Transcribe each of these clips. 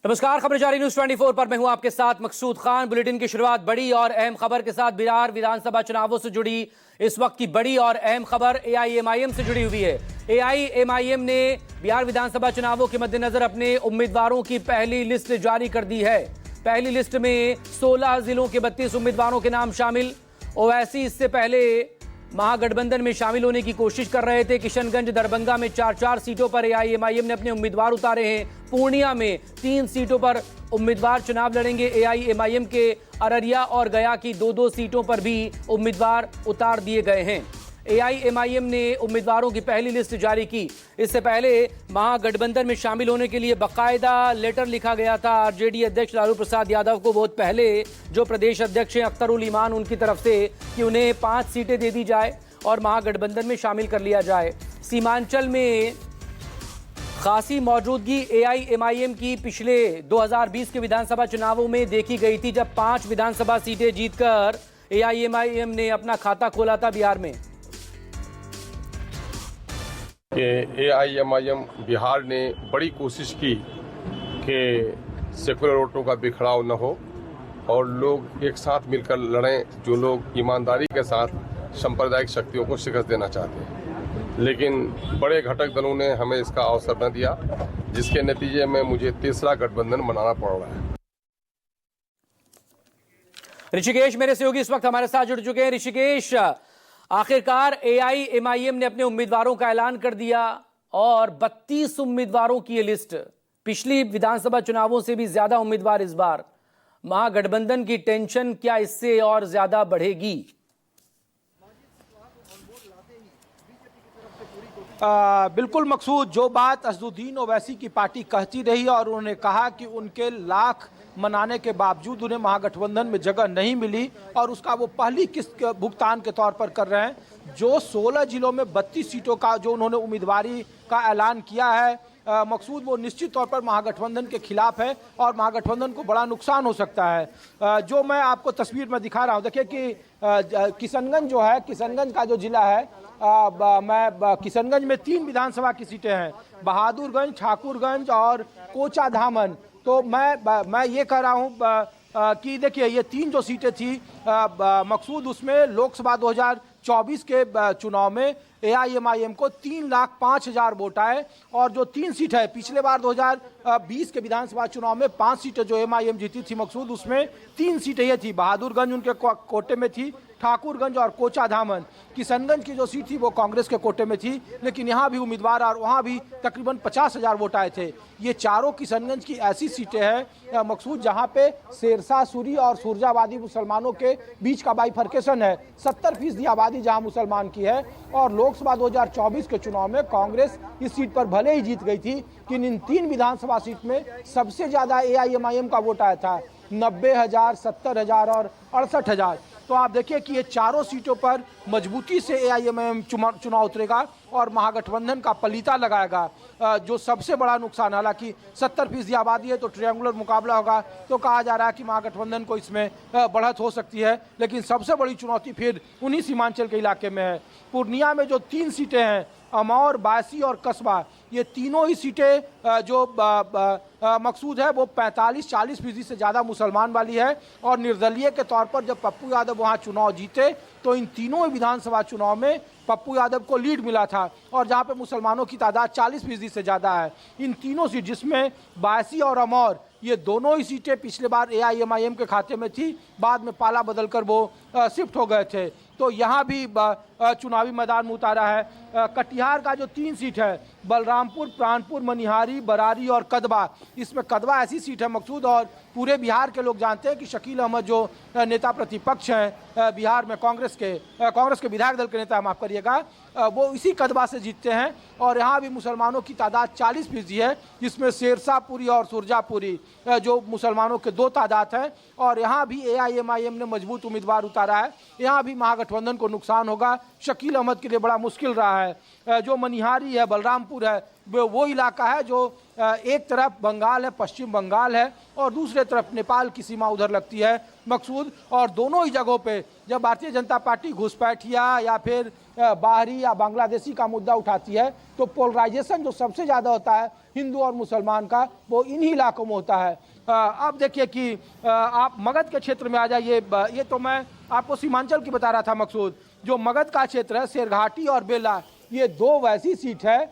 नमस्कार, खबर जारी न्यूज 24 पर मैं हूं आपके साथ मकसूद खान। बुलेटिन की शुरुआत बड़ी और अहम खबर के साथ। बिहार विधानसभा चुनावों से जुड़ी इस वक्त की बड़ी और अहम खबर एआईएमआईएम से जुड़ी हुई है। एआईएमआईएम ने बिहार विधानसभा चुनावों के मद्देनजर अपने उम्मीदवारों की पहली लिस्ट जारी कर दी है। पहली लिस्ट में 16 जिलों के 32 उम्मीदवारों के नाम शामिल। ओवैसी इससे पहले महागठबंधन में शामिल होने की कोशिश कर रहे थे। किशनगंज, दरभंगा में 4-4 सीटों पर एआईएमआईएम ने अपने उम्मीदवार उतारे हैं। पूर्णिया में 3 सीटों पर उम्मीदवार चुनाव लड़ेंगे। एआईएमआईएम के अररिया और गया की 2-2 सीटों पर भी उम्मीदवार उतार दिए गए हैं। एआईएमआईएम ने उम्मीदवारों की पहली लिस्ट जारी की। इससे पहले महागठबंधन में शामिल होने के लिए बाकायदा लेटर लिखा गया था आरजेडी अध्यक्ष लालू प्रसाद यादव को बहुत पहले, जो प्रदेश अध्यक्ष हैं अख्तर उल ईमान, उनकी तरफ से, कि उन्हें 5 सीटें दे दी जाए और महागठबंधन में शामिल कर लिया जाए। सीमांचल में खासी मौजूदगी एआईएमआईएम की पिछले 2020 के विधानसभा चुनावों में देखी गई थी, जब 5 विधानसभा सीटें जीतकर एआईएमआईएम ने अपना खाता खोला था बिहार में। एआईएमआईएम बिहार ने बड़ी कोशिश की कि सेकुलर वोटों का बिखराव न हो और लोग एक साथ मिलकर लड़ें, जो लोग ईमानदारी के साथ सांप्रदायिक शक्तियों को शिकस्त देना चाहते हैं। लेकिन बड़े घटक दलों ने हमें इसका अवसर न दिया, जिसके नतीजे में मुझे तीसरा गठबंधन बनाना पड़ रहा है। ऋषिकेश मेरे सहयोगी इस वक्त हमारे साथ जुड़ चुके हैं। ऋषिकेश, आखिरकार एआईएमआईएम ने अपने उम्मीदवारों का ऐलान कर दिया और 32 उम्मीदवारों की ये लिस्ट। पिछली विधानसभा चुनावों से भी ज्यादा उम्मीदवार इस बार। महागठबंधन की टेंशन क्या इससे और ज्यादा बढ़ेगी? बिल्कुल मकसूद, जो बात असदुद्दीन ओवैसी की पार्टी कहती रही और उन्होंने कहा कि उनके लाख मनाने के बावजूद उन्हें महागठबंधन में जगह नहीं मिली और उसका वो पहली किस्त भुगतान के तौर पर कर रहे हैं। जो 16 जिलों में 32 सीटों का जो उन्होंने उम्मीदवारी का ऐलान किया है मकसूद, वो निश्चित तौर पर महागठबंधन के खिलाफ है और महागठबंधन को बड़ा नुकसान हो सकता है। जो मैं आपको तस्वीर में दिखा रहा हूँ, देखिए कि किशनगंज जो है, किशनगंज का जो जिला है, किशनगंज में 3 विधानसभा की सीटें हैं, बहादुरगंज, ठाकुरगंज और कोचा धामन। तो मैं ये कह रहा हूँ कि देखिए ये 3 जो सीटें थी मकसूद, उसमें लोकसभा 2024 के चुनाव में एआईएमआईएम को 3,05,000 वोट आए और जो 3 सीट है, पिछले बार 2020 के विधानसभा चुनाव में 5 सीटें जो एमआईएम जीती थी मकसूद, उसमें 3 सीटें ये थी, बहादुरगंज उनके कोटे में थी, ठाकुरगंज और कोचा धामन। किशनगंज की जो सीट थी वो कांग्रेस के कोटे में थी, लेकिन यहाँ भी उम्मीदवार और वहाँ भी तकरीबन 50,000 वोट आए थे। ये चारों किशनगंज की ऐसी सीटें हैं मकसूद जहाँ पे शेरशाह सूरी और सुरजावादी मुसलमानों के बीच का बाइफर्केशन है। 70% आबादी जहाँ मुसलमान की है और लोकसभा 2024 के चुनाव में कांग्रेस इस सीट पर भले ही जीत गई थी, लेकिन इन 3 विधानसभा सीट में सबसे ज्यादा एआईएमआईएम का वोट आया था, 90,000, 70,000 और 68,000। तो आप देखिए कि ये चारों सीटों पर मजबूती से एआईएमआईएम चुनाव उतरेगा और महागठबंधन का पलीता लगाएगा। जो सबसे बड़ा नुकसान, हालांकि 70% आबादी है तो ट्रायंगुलर मुकाबला होगा, तो कहा जा रहा है कि महागठबंधन को इसमें बढ़त हो सकती है, लेकिन सबसे बड़ी चुनौती फिर उन्हीं सीमांचल के इलाके में है। पूर्णिया में जो 3 सीटें हैं, अमौर, बायसी और कस्बा, ये तीनों ही सीटें जो मकसूद है वो 45-40% से ज़्यादा मुसलमान वाली है और निर्दलीय के तौर पर जब पप्पू यादव वहाँ चुनाव जीते तो इन तीनों ही विधानसभा चुनाव में पप्पू यादव को लीड मिला था और जहाँ पे मुसलमानों की तादाद 40% से ज़्यादा है। इन तीनों सीट, जिसमें बायसी और अमौर, ये दोनों ही सीटें पिछले बार एआईएमआईएम के खाते में थी, बाद में पाला बदलकर वो शिफ्ट हो गए थे, तो यहाँ भी चुनावी मैदान में उतारा है। कटिहार का जो 3 सीट है, बलरामपुर, प्राणपुर, मनिहारी, बरारी और कदवा, इसमें कदवा ऐसी सीट है मकसूद, और पूरे बिहार के लोग जानते हैं कि शकील अहमद जो नेता प्रतिपक्ष हैं बिहार में, कांग्रेस के विधायक दल के नेता, माफ करिएगा, वो इसी कदवा से जीतते हैं और यहाँ भी मुसलमानों की तादाद 40% है, जिसमें शेरशाहपुरी और सुरजापुरी जो मुसलमानों के 2 तादाद हैं और यहाँ भी एआईएमआईएम ने मजबूत उम्मीदवार उतारा है। यहाँ भी महागठबंधन को नुकसान होगा, शकील अहमद के लिए बड़ा मुश्किल रहा है। जो मनिहारी है, बलरामपुर है, वो इलाका है जो एक तरफ बंगाल है, पश्चिम बंगाल है और दूसरे तरफ नेपाल की सीमा उधर लगती है मकसूद, और दोनों ही जगहों पे जब भारतीय जनता पार्टी घुसपैठिया या फिर बाहरी या बांग्लादेशी का मुद्दा उठाती है तो पोलराइजेशन जो सबसे ज़्यादा होता है हिंदू और मुसलमान का वो इन्हीं इलाकों में होता है। अब देखिए कि आप मगध के क्षेत्र में आ जाइए। ये तो मैं आपको सीमांचल की बता रहा था मकसूद। जो मगध का क्षेत्र है, शेरघाटी और बेला, ये दो वैसी सीट है।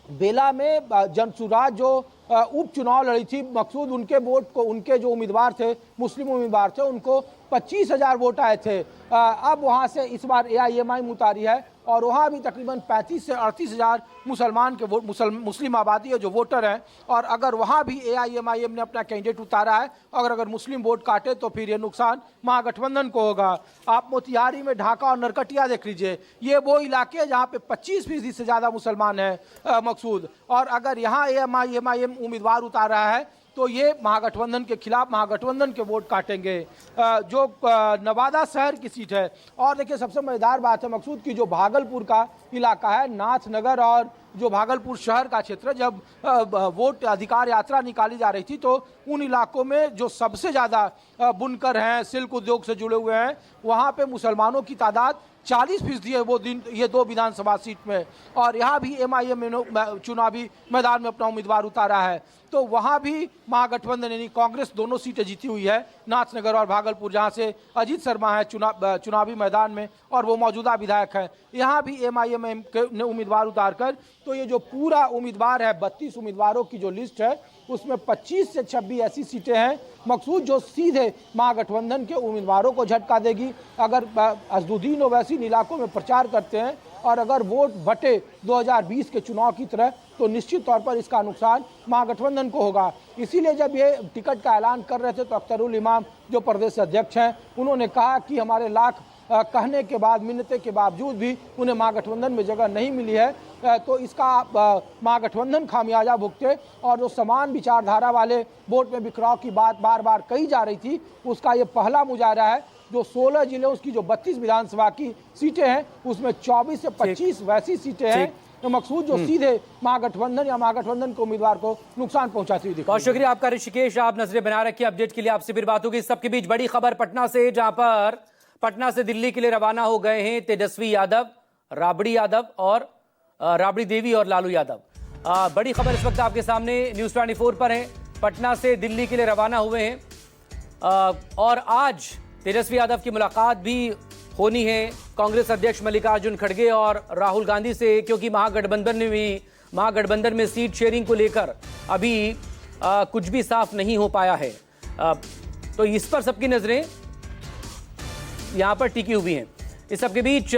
बेला में जनसुराज जो उपचुनाव लड़ी थी मकसूद, उनके वोट को, उनके जो उम्मीदवार थे, मुस्लिम उम्मीदवार थे, उनको 25,000 वोट आए थे। अब वहां से इस बार AIMIM उतारी है और वहां भी तकरीबन 35 से 38,000 मुसलमान के वोट, मुस्लिम आबादी है जो वोटर हैं। और अगर वहां भी AIMIM ने अपना कैंडिडेट उतारा है, अगर मुस्लिम वोट काटे तो फिर ये नुकसान महागठबंधन को होगा। आप मोतिहारी में ढाका और नरकटिया देख लीजिए, ये वो इलाके हैं जहाँ पे 25% से ज़्यादा मुसलमान हैं मकसूद। और अगर यहाँ AIMIM उम्मीदवार उतार रहा है तो ये महागठबंधन के खिलाफ, महागठबंधन के वोट काटेंगे। जो नवादा शहर की सीट है। और देखिए सबसे मजेदार बात है मकसूद की, जो भागलपुर का इलाका है, नाथनगर और जो भागलपुर शहर का क्षेत्र, जब वोट अधिकार यात्रा निकाली जा रही थी तो उन इलाकों में जो सबसे ज़्यादा बुनकर हैं, सिल्क उद्योग से जुड़े हुए हैं, वहाँ पे मुसलमानों की तादाद 40% है वो दिन, ये दो विधानसभा सीट में। और यहाँ भी MIM ने चुनावी मैदान में अपना उम्मीदवार उतारा है। तो वहाँ भी महागठबंधन यानी कांग्रेस दोनों सीटें जीती हुई है, नाथनगर और भागलपुर, जहाँ से अजीत शर्मा है चुनावी मैदान में और वो मौजूदा विधायक है। यहाँ भी MIM ने उम्मीदवार उतारकर, तो ये जो पूरा उम्मीदवार है, 32 उम्मीदवारों की जो लिस्ट है, उसमें 25 से 26 ऐसी सीटें हैं मकसूद जो सीधे महागठबंधन के उम्मीदवारों को झटका देगी। अगर असदुद्दीन ओवैसी इलाकों में प्रचार करते हैं और अगर वोट बटे 2020 के चुनाव की तरह, तो निश्चित तौर पर इसका नुकसान महागठबंधन को होगा। इसीलिए जब ये टिकट का ऐलान कर रहे थे तो अख्तरुल इमाम जो प्रदेश अध्यक्ष हैं, उन्होंने कहा कि हमारे लाख कहने के बाद, मिन्नते के बावजूद भी उन्हें महागठबंधन में जगह नहीं मिली है। तो इसका महागठबंधन खामियाजा भुगते। और जो समान विचारधारा वाले वोट में बिखराव की बात बार बार कही जा रही थी, उसका ये पहला मुजाहरा है। जो 16 जिले, उसकी जो 32 विधानसभा की सीटें हैं, उसमें 24 से 25 वैसी सीटें हैं तो मकसूद जो सीधे महागठबंधन या महागठबंधन के उम्मीदवार को नुकसान पहुंचाती हुई दिखती है। बहुत शुक्रिया आपका ऋषिकेश, आप नजरें बना रखिए। अपडेट के लिए आपसे फिर बात होगी। सबके बीच बड़ी खबर पटना से, जहां पर पटना से दिल्ली के लिए रवाना हो गए हैं तेजस्वी यादव, राबड़ी यादव और राबड़ी देवी और लालू यादव। बड़ी खबर इस वक्त आपके सामने न्यूज़ 24 पर है। पटना से दिल्ली के लिए रवाना हुए हैं और आज तेजस्वी यादव की मुलाकात भी होनी है कांग्रेस अध्यक्ष मल्लिकार्जुन खड़गे और राहुल गांधी से, क्योंकि महागठबंधन में सीट शेयरिंग को लेकर अभी कुछ भी साफ नहीं हो पाया है। तो इस पर सबकी नजरें यहां पर टिकी हुई हैं। इस सबके बीच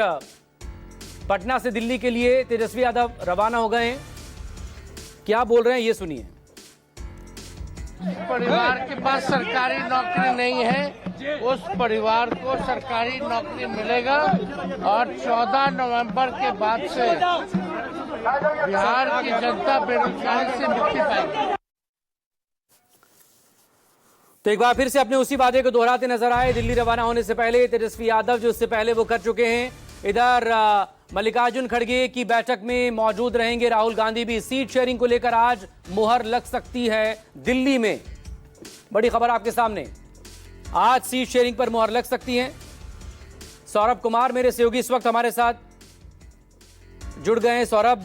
पटना से दिल्ली के लिए तेजस्वी यादव रवाना हो गए हैं। क्या बोल रहे हैं ये सुनिए। परिवार के पास सरकारी नौकरी नहीं है, उस परिवार को सरकारी नौकरी मिलेगा और 14 नवंबर के बाद से बिहार की जनता बेरोजगारी से मुक्ति पाएगी। तो एक बार फिर से अपने उसी वादे को दोहराते नजर आए दिल्ली रवाना होने से पहले तेजस्वी यादव, जो इससे पहले वो कर चुके हैं। इधर मल्लिकार्जुन खड़गे की बैठक में मौजूद रहेंगे राहुल गांधी भी। सीट शेयरिंग को लेकर आज मुहर लग सकती है दिल्ली में। बड़ी खबर आपके सामने, आज सीट शेयरिंग पर मुहर लग सकती है। सौरभ कुमार मेरे सहयोगी इस वक्त हमारे साथ जुड़ गए हैं। सौरभ,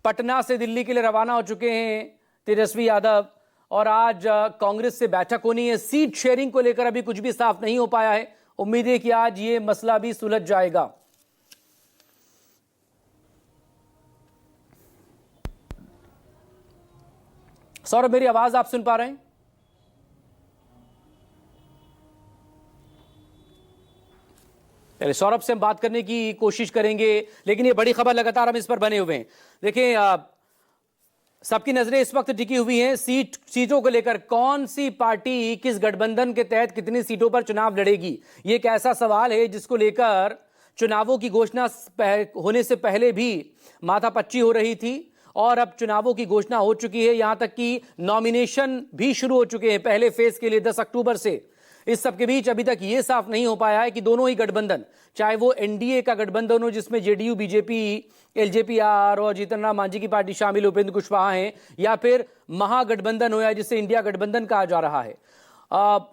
पटना से दिल्ली के लिए रवाना हो चुके हैं तेजस्वी यादव और आज कांग्रेस से बैठक होनी है। सीट शेयरिंग को लेकर अभी कुछ भी साफ नहीं हो पाया है। उम्मीद है कि आज ये मसला भी सुलझ जाएगा। सौरभ, मेरी आवाज आप सुन पा रहे हैं? पहले सौरभ से हम बात करने की कोशिश करेंगे, लेकिन ये बड़ी खबर लगातार हम इस पर बने हुए हैं। देखें, सबकी नजरें इस वक्त टिकी हुई हैं सीटों को लेकर। कौन सी पार्टी किस गठबंधन के तहत कितनी सीटों पर चुनाव लड़ेगी, ये एक ऐसा सवाल है जिसको लेकर चुनावों की घोषणा होने से पहले भी माथापच्ची हो रही थी और अब चुनावों की घोषणा हो चुकी है। यहां तक कि नॉमिनेशन भी शुरू हो चुके हैं पहले फेज के लिए 10 अक्टूबर से। इस सबके बीच अभी तक यह साफ नहीं हो पाया है कि दोनों ही गठबंधन, चाहे वो एनडीए का गठबंधन हो जिसमें जेडीयू, बीजेपी, एलजेपी-आर और जीतन राम मांझी की पार्टी शामिल, उपेंद्र कुशवाहा हैं, या फिर महागठबंधन हो या जिसे इंडिया गठबंधन कहा जा रहा है,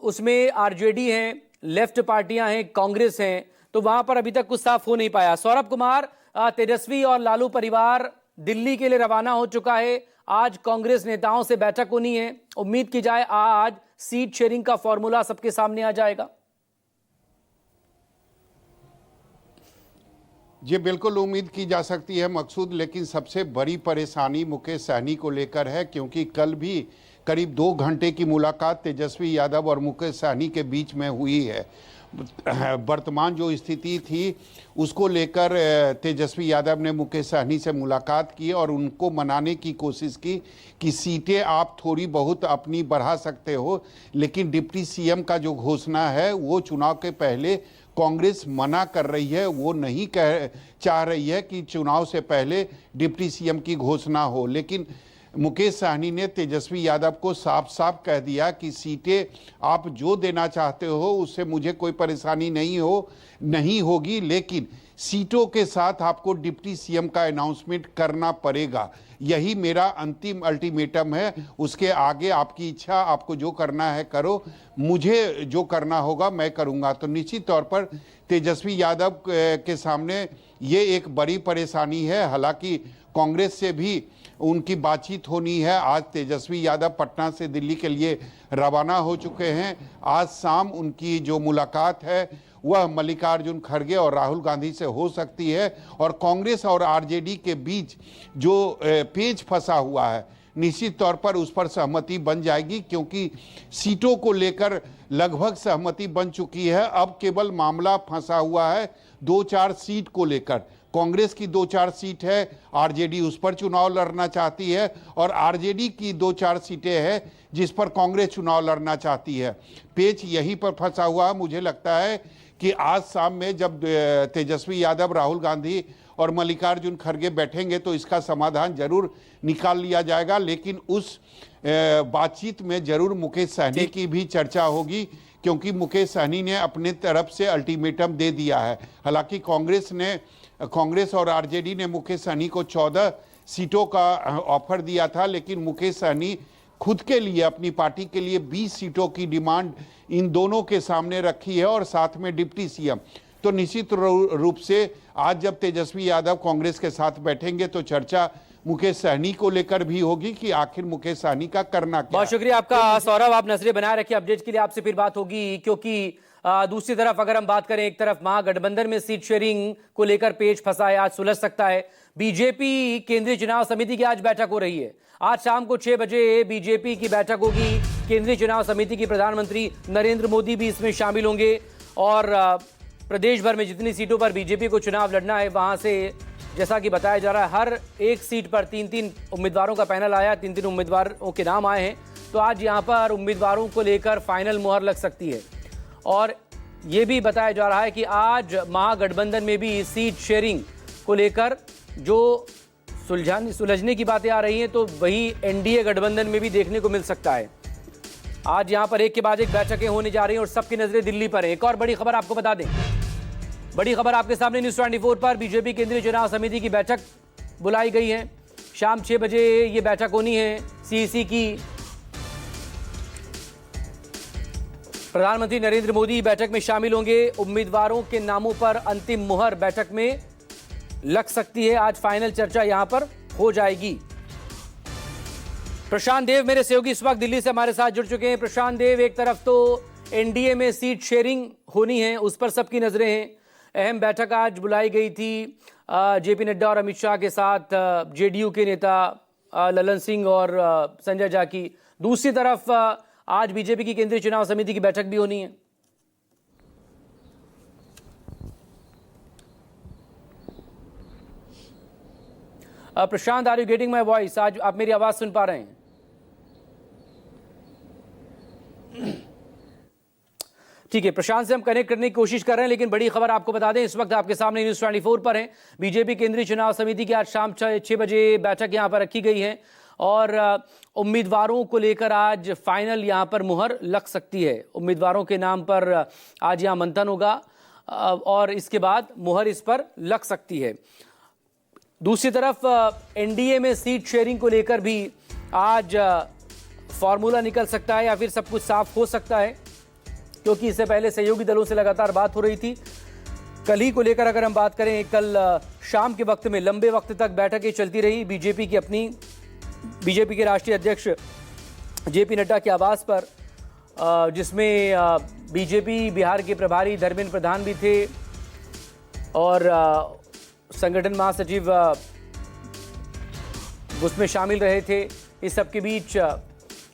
उसमें आरजेडी हैं, लेफ्ट पार्टियां हैं, कांग्रेस हैं, तो वहां पर अभी तक कुछ साफ हो नहीं पाया। सौरभ कुमार, तेजस्वी और लालू परिवार दिल्ली के लिए रवाना हो चुका है। आज कांग्रेस नेताओं से बैठक होनी है। उम्मीद की जाए आज सीट शेयरिंग का फॉर्मूला सबके सामने आ जाएगा। जी बिल्कुल उम्मीद की जा सकती है मकसूद, लेकिन सबसे बड़ी परेशानी मुकेश सहनी को लेकर है, क्योंकि कल भी करीब 2 घंटे की मुलाकात तेजस्वी यादव और मुकेश सहनी के बीच में हुई है। वर्तमान जो स्थिति थी उसको लेकर तेजस्वी यादव ने मुकेश सहनी से मुलाकात की और उनको मनाने की कोशिश की कि सीटें आप थोड़ी बहुत अपनी बढ़ा सकते हो, लेकिन डिप्टी सीएम का जो घोषणा है वो चुनाव के पहले कांग्रेस मना कर रही है। वो नहीं चाह रही है कि चुनाव से पहले डिप्टी सीएम की घोषणा हो। लेकिन मुकेश सहनी ने तेजस्वी यादव को साफ साफ कह दिया कि सीटें आप जो देना चाहते हो उससे मुझे कोई परेशानी नहीं होगी, लेकिन सीटों के साथ आपको डिप्टी सीएम का अनाउंसमेंट करना पड़ेगा। यही मेरा अंतिम अल्टीमेटम है। उसके आगे आपकी इच्छा, आपको जो करना है करो, मुझे जो करना होगा मैं करूंगा। तो निश्चित तौर पर तेजस्वी यादव के सामने ये एक बड़ी परेशानी है। हालांकि कांग्रेस से भी उनकी बातचीत होनी है। आज तेजस्वी यादव पटना से दिल्ली के लिए रवाना हो चुके हैं। आज शाम उनकी जो मुलाकात है वह मल्लिकार्जुन खड़गे और राहुल गांधी से हो सकती है। और कांग्रेस और आरजेडी के बीच जो पेच फंसा हुआ है, निश्चित तौर पर उस पर सहमति बन जाएगी, क्योंकि सीटों को लेकर लगभग सहमति बन चुकी है। अब केवल मामला फंसा हुआ है 2-4 सीट को लेकर। कांग्रेस की 2-4 सीट है, आरजेडी उस पर चुनाव लड़ना चाहती है, और आरजेडी की 2-4 सीटें हैं जिस पर कांग्रेस चुनाव लड़ना चाहती है। पेच यहीं पर फंसा हुआ है। मुझे लगता है कि आज शाम में जब तेजस्वी यादव, राहुल गांधी और मल्लिकार्जुन खड़गे बैठेंगे तो इसका समाधान जरूर निकाल लिया जाएगा। लेकिन उस बातचीत में जरूर मुकेश सहनी की भी चर्चा होगी, क्योंकि मुकेश सहनी ने अपने तरफ से अल्टीमेटम दे दिया है। हालांकि कांग्रेस और आरजेडी ने मुकेश सहनी को 14 सीटों का ऑफर दिया था, लेकिन मुकेश सहनी खुद के लिए, अपनी पार्टी के लिए 20 सीटों की डिमांड इन दोनों के सामने रखी है, और साथ में डिप्टी सीएम। तो निश्चित रूप से आज जब तेजस्वी यादव कांग्रेस के साथ बैठेंगे तो चर्चा मुकेश सहनी को लेकर भी होगी कि आखिर मुकेश सहनी का करना क्या। बहुत शुक्रिया आपका सौरभ, आप नजरें बनाए रखिए। अपडेट के लिए आपसे फिर बात होगी, क्योंकि दूसरी तरफ अगर हम बात करें, एक तरफ महागठबंधन में सीट शेयरिंग को लेकर पेच फंसा है, आज सुलझ सकता है। बीजेपी केंद्रीय चुनाव समिति की आज बैठक हो रही है। आज शाम को 6 बजे बीजेपी की बैठक होगी। केंद्रीय चुनाव समिति की प्रधानमंत्री नरेंद्र मोदी भी इसमें शामिल होंगे, और प्रदेश भर में जितनी सीटों पर बीजेपी को चुनाव लड़ना है वहां से, जैसा कि बताया जा रहा है, हर एक सीट पर 3-3 उम्मीदवारों का पैनल आया, 3-3 उम्मीदवारों के नाम आए हैं। तो आज यहां पर उम्मीदवारों को लेकर फाइनल मुहर लग सकती है। और ये भी बताया जा रहा है कि आज महागठबंधन में भी सीट शेयरिंग को लेकर जो सुलझने की बातें आ रही हैं, तो वही एनडीए गठबंधन में भी देखने को मिल सकता है। आज यहां पर एक के बाद एक बैठकें होने जा रही हैं और सबकी नजरें दिल्ली पर हैं। एक और बड़ी खबर आपको बता दें, बड़ी खबर आपके सामने न्यूज़ 24 पर। बीजेपी केंद्रीय चुनाव समिति की बैठक बुलाई गई है। शाम 6 बजे ये बैठक होनी है सीईसी की। प्रधानमंत्री नरेंद्र मोदी बैठक में शामिल होंगे। उम्मीदवारों के नामों पर अंतिम मुहर बैठक में लग सकती है। आज फाइनल चर्चा यहां पर हो जाएगी। प्रशांत देव मेरे सहयोगी इस वक्त दिल्ली से हमारे साथ जुड़ चुके हैं। प्रशांत देव, एक तरफ तो एनडीए में सीट शेयरिंग होनी है, उस पर सबकी नजरें हैं। अहम बैठक आज बुलाई गई थी जेपी नड्डा और अमित शाह के साथ, जेडीयू के नेता ललन सिंह और संजय झा की। दूसरी तरफ आज बीजेपी की केंद्रीय चुनाव समिति की बैठक भी होनी है। Prashant, are you getting my voice? आज आप मेरी आवाज सुन पा रहे हैं? ठीक है, प्रशांत से हम कनेक्ट करने की कोशिश कर रहे हैं, लेकिन बड़ी खबर आपको बता दें, इस वक्त आपके सामने न्यूज़ 24 पर है। बीजेपी केंद्रीय चुनाव समिति की आज शाम 6 बजे बैठक यहां पर रखी गई है, और उम्मीदवारों को लेकर आज फाइनल यहां पर मुहर लग सकती है। उम्मीदवारों के नाम पर आज यहां मंथन होगा, और इसके बाद मुहर इस पर लग सकती है। दूसरी तरफ एनडीए में सीट शेयरिंग को लेकर भी आज फॉर्मूला निकल सकता है, या फिर सब कुछ साफ हो सकता है, क्योंकि इससे पहले सहयोगी दलों से लगातार बात हो रही थी। कल ही को लेकर अगर हम बात करें, कल शाम के वक्त में लंबे वक्त तक बैठकें चलती रही। बीजेपी की अपनी बीजेपी के राष्ट्रीय अध्यक्ष जेपी नड्डा के आवास पर, जिसमें बीजेपी बिहार के प्रभारी धर्मेंद्र प्रधान भी थे और संगठन महासचिव उसमें शामिल रहे थे। इस सब के बीच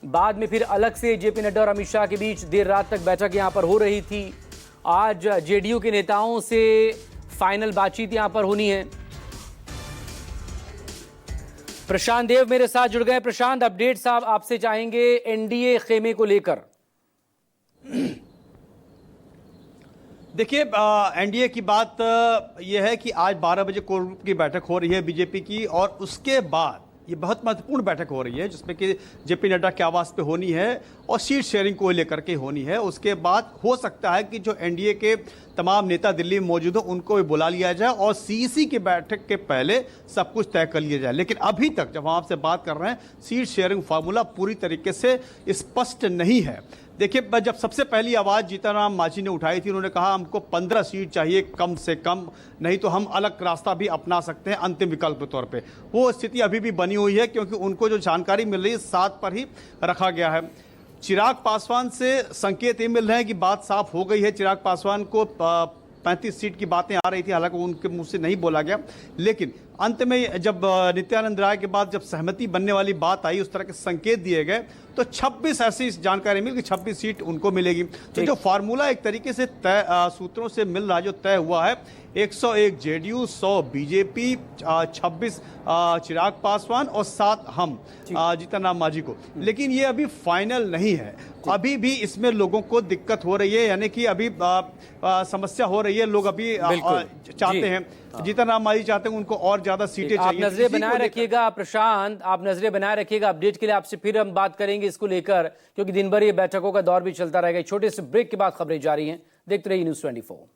बाद में फिर अलग से जेपी नड्डा और अमित शाह के बीच देर रात तक बैठक यहां पर हो रही थी। आज जेडीयू के नेताओं से फाइनल बातचीत यहां पर होनी है। प्रशांत देव मेरे साथ जुड़ गए। प्रशांत, अपडेट साहब आपसे चाहेंगे एनडीए खेमे को लेकर। देखिए, एनडीए की बात यह है कि आज 12 बजे कोर ग्रुप की बैठक हो रही है बीजेपी की, और उसके बाद ये बहुत महत्वपूर्ण बैठक हो रही है जिसमें कि जेपी नड्डा के आवास पे होनी है और सीट शेयरिंग को लेकर के होनी है। उसके बाद हो सकता है कि जो एनडीए के तमाम नेता दिल्ली में मौजूद हो उनको भी बुला लिया जाए और सीईसी की बैठक के पहले सब कुछ तय कर लिया जाए। लेकिन अभी तक जब हम आपसे बात कर रहे हैं, सीट शेयरिंग फार्मूला पूरी तरीके से स्पष्ट नहीं है। देखिए, जब सबसे पहली आवाज़ जीतनराम मांझी ने उठाई थी, उन्होंने कहा हमको 15 सीट चाहिए कम से कम, नहीं तो हम अलग रास्ता भी अपना सकते हैं अंतिम विकल्प के तौर पे। वो स्थिति अभी भी बनी हुई है क्योंकि उनको जो जानकारी मिल रही है 7 पर ही रखा गया है। चिराग पासवान से संकेत ये मिल रहे हैं कि बात साफ हो गई है। चिराग पासवान को 35 सीट की बातें आ रही थी, हालांकि उनके मुंह से नहीं बोला गया, लेकिन अंत में जब नित्यानंद राय के बाद जब सहमति बनने वाली बात आई, उस तरह के संकेत दिए गए, तो 26 ऐसी जानकारी मिली कि 26 सीट उनको मिलेगी। तो जो फार्मूला एक तरीके से तय सूत्रों से मिल रहा है, जो तय हुआ है, 101 जेडीयू, 100 बीजेपी, 26 चिराग पासवान और 7 हम जीतनराम मांझी को। लेकिन ये अभी फाइनल नहीं है, अभी भी इसमें लोगों को दिक्कत हो रही है, यानी कि अभी समस्या हो रही है। लोग अभी चाहते हैं, जीतनराम मांझी चाहते हैं उनको और ज्यादा सीटें चाहिए। आप नजरें बनाए रखिएगा प्रशांत, आप नजरें बनाए रखिएगा। अपडेट के लिए आपसे फिर हम बात करेंगे इसको लेकर, क्योंकि दिन भर ये बैठकों का दौर भी चलता रहेगा। छोटे से ब्रेक के बाद खबरें जारी हैं, देखते रहिए न्यूज़ 24।